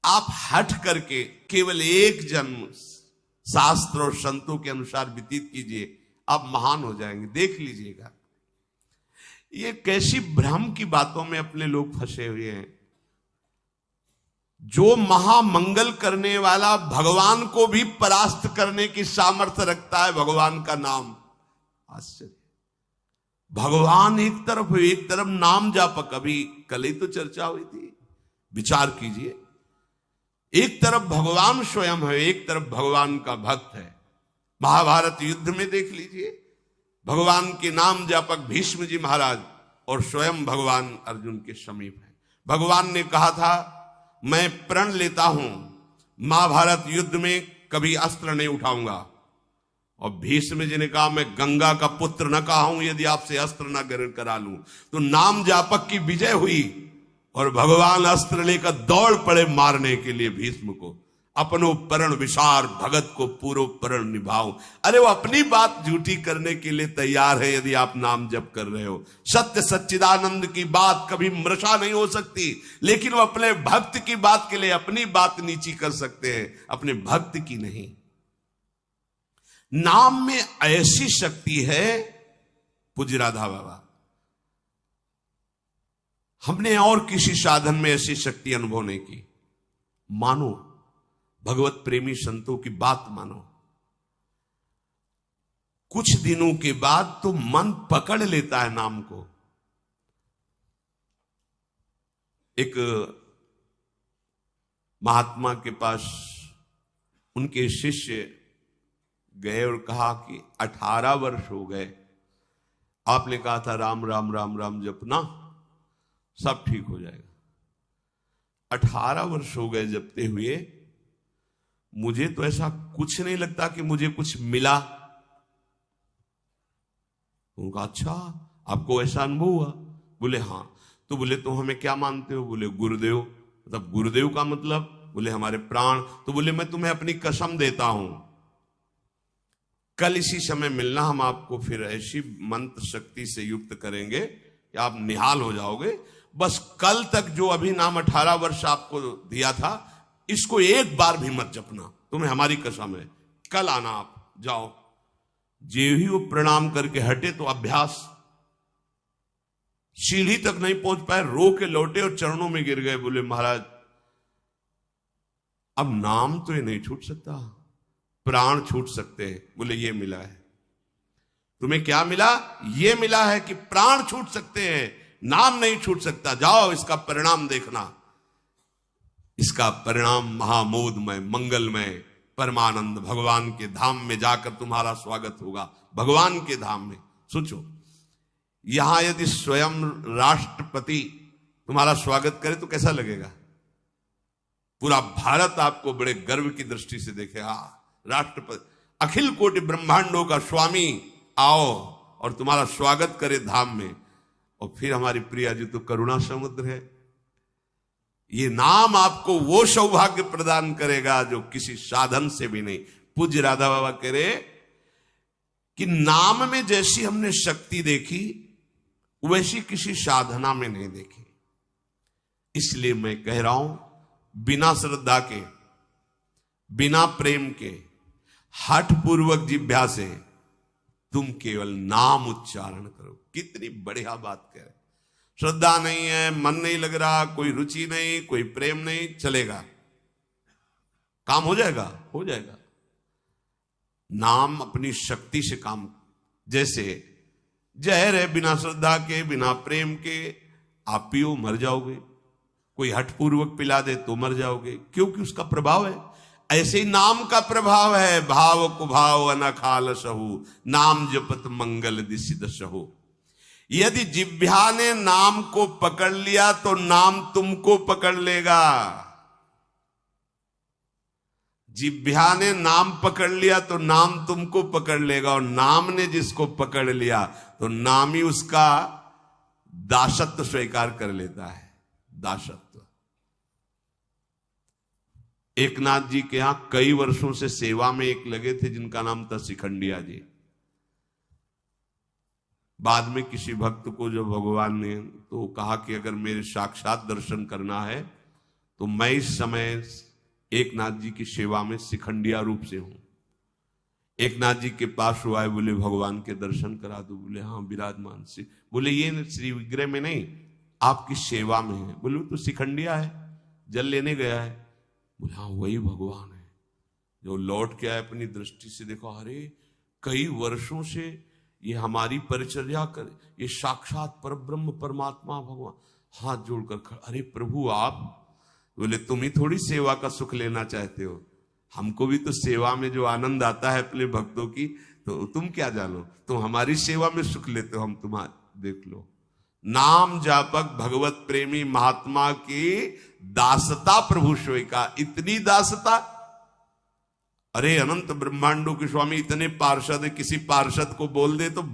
आप हट करके केवल एक जन्म शास्त्र और संतों के अनुसार व्यतीत कीजिए, आप महान हो जाएंगे। देख लीजिएगा, ये कैसी भ्रम की बातों में अपने लोग फंसे हुए हैं। जो महामंगल करने वाला भगवान को भी परास्त करने की सामर्थ्य रखता है, भगवान का नाम। आश्चर्य, भगवान एक तरफ नाम जापक। अभी कल ही तो चर्चा हुई थी, विचार कीजिए। एक तरफ भगवान स्वयं है, एक तरफ भगवान का भक्त है। महाभारत युद्ध में देख लीजिए, भगवान के नाम जापक भीष्म जी महाराज और स्वयं भगवान अर्जुन के समीप है। भगवान ने कहा था, मैं प्रण लेता हूं महाभारत युद्ध में कभी अस्त्र नहीं उठाऊंगा। और भीष्म जी ने कहा, मैं गंगा का पुत्र न कहा हूं यदि आपसे अस्त्र न ग्रहण करा लूं। तो नाम जापक की विजय हुई और भगवान अस्त्र लेकर दौड़ पड़े मारने के लिए भीष्म को। अपनो प्रण विसार भगत को पूरो प्रण निभाओ। अरे वो अपनी बात झूठी करने के लिए तैयार है यदि आप नाम जप कर रहे हो। सत्य सच्चिदानंद की बात कभी मृषा नहीं हो सकती, लेकिन वो अपने भक्त की बात के लिए अपनी बात नीची कर सकते हैं, अपने भक्त की नहीं। नाम में ऐसी शक्ति है, पूज्य राधा बाबा, हमने और किसी साधन में ऐसी शक्ति अनुभव नहीं की। मानो, भगवत प्रेमी संतों की बात मानो, कुछ दिनों के बाद तो मन पकड़ लेता है नाम को। एक महात्मा के पास उनके शिष्य गए और कहा कि 18 वर्ष हो गए, आपने कहा था राम राम राम राम जपना, सब ठीक हो जाएगा। 18 वर्ष हो गए जपते हुए, मुझे तो ऐसा कुछ नहीं लगता कि मुझे कुछ मिला। उनका, अच्छा आपको ऐसा अनुभव हुआ? बोले हाँ। तो बोले तो हमें क्या मानते हो? बोले गुरुदेव। मतलब गुरुदेव का मतलब? बोले हमारे प्राण। तो बोले मैं तुम्हें अपनी कसम देता हूं, कल इसी समय मिलना, हम आपको फिर ऐसी मंत्र शक्ति से युक्त करेंगे कि आप निहाल हो जाओगे। बस कल तक जो अभी नाम 18 वर्ष आपको दिया था, इसको एक बार भी मत जपना, तुम्हें हमारी कसम है। कल आना, आप जाओ। जे ही वो प्रणाम करके हटे तो अभ्यास, सीढ़ी तक नहीं पहुंच पाए, रो के लौटे और चरणों में गिर गए। बोले महाराज अब नाम तो ये नहीं छूट सकता, प्राण छूट सकते हैं। बोले ये मिला है। तुम्हें क्या मिला? ये मिला है कि प्राण छूट सकते हैं, नाम नहीं छूट सकता। जाओ, इसका परिणाम देखना। इसका परिणाम महामोदमय, मंगलमय, परमानंद भगवान के धाम में जाकर तुम्हारा स्वागत होगा। भगवान के धाम में सोचो, यहां यदि स्वयं राष्ट्रपति तुम्हारा स्वागत करे तो कैसा लगेगा? पूरा भारत आपको बड़े गर्व की दृष्टि से देखे। हाँ, राष्ट्रपति, अखिल कोटि ब्रह्मांडों का स्वामी आओ और तुम्हारा स्वागत करे धाम में। और फिर हमारी प्रिया जी तो करुणा समुद्र है। ये नाम आपको वो सौभाग्य प्रदान करेगा जो किसी साधन से भी नहीं। पूज्य राधा बाबा कह रहे कि नाम में जैसी हमने शक्ति देखी, वैसी किसी साधना में नहीं देखी। इसलिए मैं कह रहा हूं, बिना श्रद्धा के, बिना प्रेम के, हठ पूर्वक जिह्वा से तुम केवल नाम उच्चारण करो। कितनी बढ़िया बात कह रहे। श्रद्धा नहीं है, मन नहीं लग रहा, कोई रुचि नहीं, कोई प्रेम नहीं, चलेगा, काम हो जाएगा, हो जाएगा। नाम अपनी शक्ति से काम, जैसे जहर है, बिना श्रद्धा के, बिना प्रेम के आप पियो मर जाओगे। कोई हठपूर्वक पिला दे तो मर जाओगे, क्योंकि उसका प्रभाव है। ऐसे ही नाम का प्रभाव है। भाव कुभाव अनखाल सहु, नाम जपत मंगल दिसिद सहु। यदि जिह्वा ने नाम को पकड़ लिया तो नाम तुमको पकड़ लेगा। जिह्वा ने नाम पकड़ लिया तो नाम तुमको पकड़ लेगा, और नाम ने जिसको पकड़ लिया तो नाम ही उसका दासत्व स्वीकार कर लेता है। दासत्व। एकनाथ जी के यहां कई वर्षों से सेवा में एक लगे थे जिनका नाम था शिखंडिया जी। बाद में किसी भक्त को जब भगवान ने तो कहा कि अगर मेरे साक्षात दर्शन करना है तो मैं इस समय एक नाथ जी की सेवा में शिखंडिया रूप से हूं। एक नाथ जी के पास वो आए, बोले भगवान के दर्शन करा दो। बोले हाँ विराजमान से। बोले ये श्री विग्रह में नहीं, आपकी सेवा में है। बोले तो शिखंडिया है, जल लेने गया है। बोले हाँ वही भगवान है। जो लौट के आए अपनी दृष्टि से देखो, अरे कई वर्षों से ये हमारी परिचर्या कर, ये साक्षात परब्रह्म परमात्मा भगवान हाथ जोड़कर खड़ा। अरे प्रभु आप, बोले तुम ही थोड़ी सेवा का सुख लेना चाहते हो, हमको भी तो सेवा में जो आनंद आता है अपने भक्तों की, तो तुम क्या जानो, तुम हमारी सेवा में सुख लेते हो, हम तुम्हारे देख लो। नाम जापक भगवत प्रेमी महात्मा की दासता प्रभु सोई का। इतनी दासता, अरे अनंत ब्रह्मांडों के स्वामी इतने पार्षद है, किसी पार्षद को बोल दे तो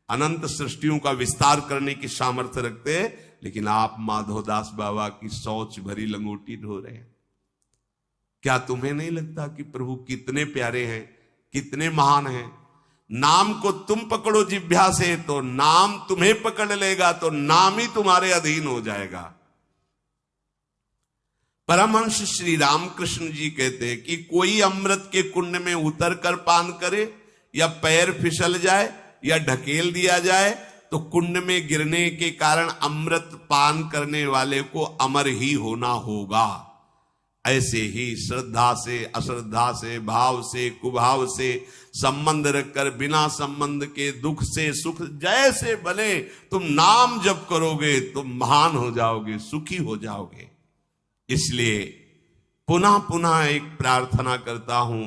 अनंत सृष्टियों का विस्तार करने की सामर्थ्य रखते हैं, लेकिन आप माधवदास बाबा की शौच भरी लंगोटी ढो रहे हैं। क्या तुम्हें नहीं लगता कि प्रभु कितने प्यारे हैं, कितने महान हैं? नाम को तुम पकड़ो जिह्वा से तो नाम तुम्हें पकड़ लेगा, तो नाम ही तुम्हारे अधीन हो जाएगा। परमहंस श्री रामकृष्ण जी कहते हैं कि कोई अमृत के कुंड में उतर कर पान करे, या पैर फिसल जाए या ढकेल दिया जाए, तो कुंड में गिरने के कारण अमृत पान करने वाले को अमर ही होना होगा। ऐसे ही श्रद्धा से, अश्रद्धा से, भाव से, कुभाव से संबंध रखकर बिना संबंध के दुख से सुख जैसे बने, तुम नाम जप करोगे तुम महान हो जाओगे, सुखी हो जाओगे। इसलिए पुनः पुनः एक प्रार्थना करता हूं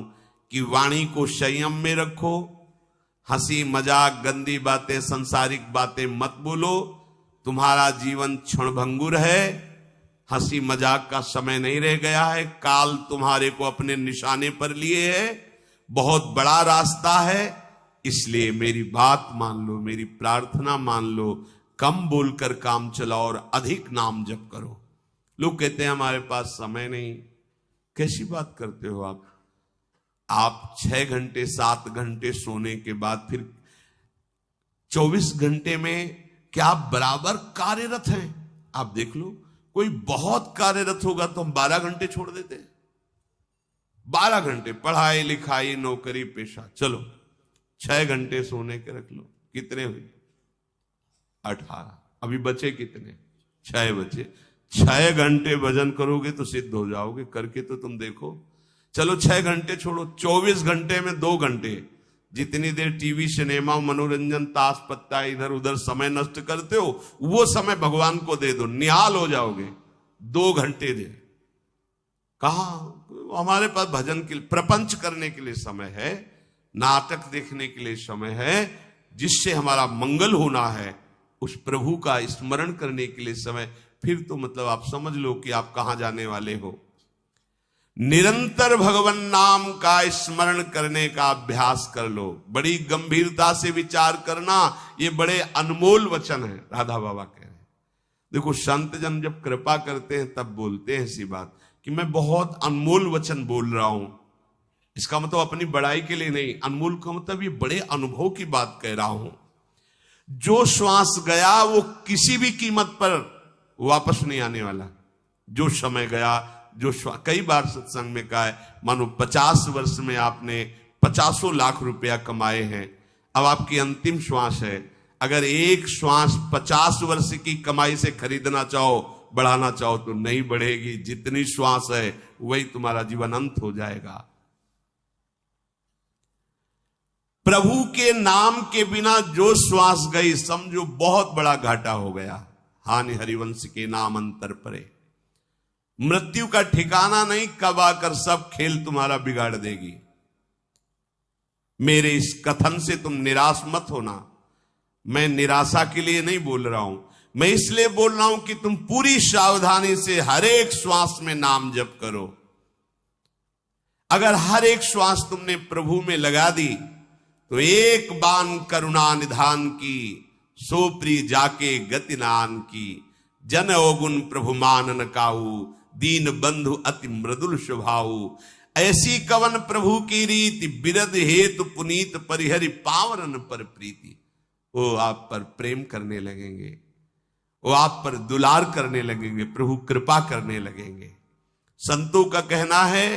कि वाणी को संयम में रखो, हंसी मजाक गंदी बातें संसारिक बातें मत बोलो। तुम्हारा जीवन क्षणभंगुर है, हंसी मजाक का समय नहीं रह गया है, काल तुम्हारे को अपने निशाने पर लिए है, बहुत बड़ा रास्ता है। इसलिए मेरी बात मान लो, मेरी प्रार्थना मान लो, कम बोलकर काम चलाओ और अधिक नाम जप करो। लोग कहते हैं हमारे पास समय नहीं। कैसी बात करते हो आप? आप 6 घंटे 7 घंटे सोने के बाद फिर 24 घंटे में क्या आप बराबर कार्यरत हैं? आप देख लो, कोई बहुत कार्यरत होगा तो हम 12 घंटे छोड़ देते हैं। 12 घंटे पढ़ाई लिखाई नौकरी पेशा, चलो 6 घंटे सोने के रख लो, कितने हुए? 18। अभी बचे कितने? 6 बचे। 6 घंटे भजन करोगे तो सिद्ध हो जाओगे, करके तो तुम देखो। चलो 6 घंटे छोड़ो, 24 घंटे में 2 घंटे, जितनी देर टीवी सिनेमा मनोरंजन ताश पत्ता इधर उधर समय नष्ट करते हो, वो समय भगवान को दे दो, निहाल हो जाओगे। 2 घंटे दे। कहा हमारे पास भजन के लिए, प्रपंच करने के लिए समय है, नाटक देखने के लिए समय है, जिससे हमारा मंगल होना है, उस प्रभु का स्मरण करने के लिए समय। फिर तो मतलब आप समझ लो कि आप कहां जाने वाले हो। निरंतर भगवान नाम का स्मरण करने का अभ्यास कर लो। बड़ी गंभीरता से विचार करना, ये बड़े अनमोल वचन है। राधा बाबा कह रहे हैं, देखो संत जन जब कृपा करते हैं तब बोलते हैं ऐसी बात कि मैं बहुत अनमोल वचन बोल रहा हूं। इसका मतलब अपनी बड़ाई के लिए नहीं, अनमोल का मतलब ये बड़े अनुभव की बात कह रहा हूं। जो श्वास गया वो किसी भी कीमत पर वापस नहीं आने वाला। जो समय गया, जो कई बार सत्संग में कहा है, मानो 50 वर्ष में आपने 50 लाख रुपया कमाए हैं, अब आपकी अंतिम श्वास है। अगर एक श्वास 50 वर्ष की कमाई से खरीदना चाहो, बढ़ाना चाहो तो नहीं बढ़ेगी। जितनी श्वास है वही तुम्हारा जीवन अंत हो जाएगा। प्रभु के नाम के बिना जो श्वास गई, समझो बहुत बड़ा घाटा हो गया। हानि हरिवंश के नाम अंतर परे। मृत्यु का ठिकाना नहीं, कब आकर सब खेल तुम्हारा बिगाड़ देगी। मेरे इस कथन से तुम निराश मत होना। मैं निराशा के लिए नहीं बोल रहा हूं, मैं इसलिए बोल रहा हूं कि तुम पूरी सावधानी से हर एक श्वास में नाम जप करो। अगर हर एक श्वास तुमने प्रभु में लगा दी तो एक बान करुणा निधान की, सोप्री जाके गति नान की, जन अवगुण प्रभु मानन काहू, दीन बंधु अति मृदुल स्वभाव। ऐसी कवन प्रभु की रीति, बिरद हेतु पुनीत परिहरि पावरन पर प्रीति। वो आप पर प्रेम करने लगेंगे, वो आप पर दुलार करने लगेंगे, प्रभु कृपा करने लगेंगे। संतों का कहना है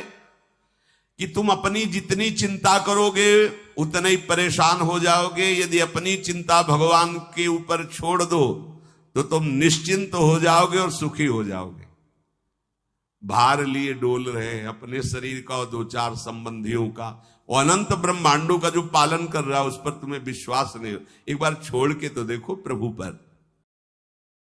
कि तुम अपनी जितनी चिंता करोगे उतने ही परेशान हो जाओगे। यदि अपनी चिंता भगवान के ऊपर छोड़ दो तो तुम निश्चिंत हो जाओगे और सुखी हो जाओगे। भार लिए डोल रहे हैं अपने शरीर का और दो चार संबंधियों का, और अनंत ब्रह्मांडों का जो पालन कर रहा है उस पर तुम्हें विश्वास नहीं हो। एक बार छोड़ के तो देखो प्रभु पर।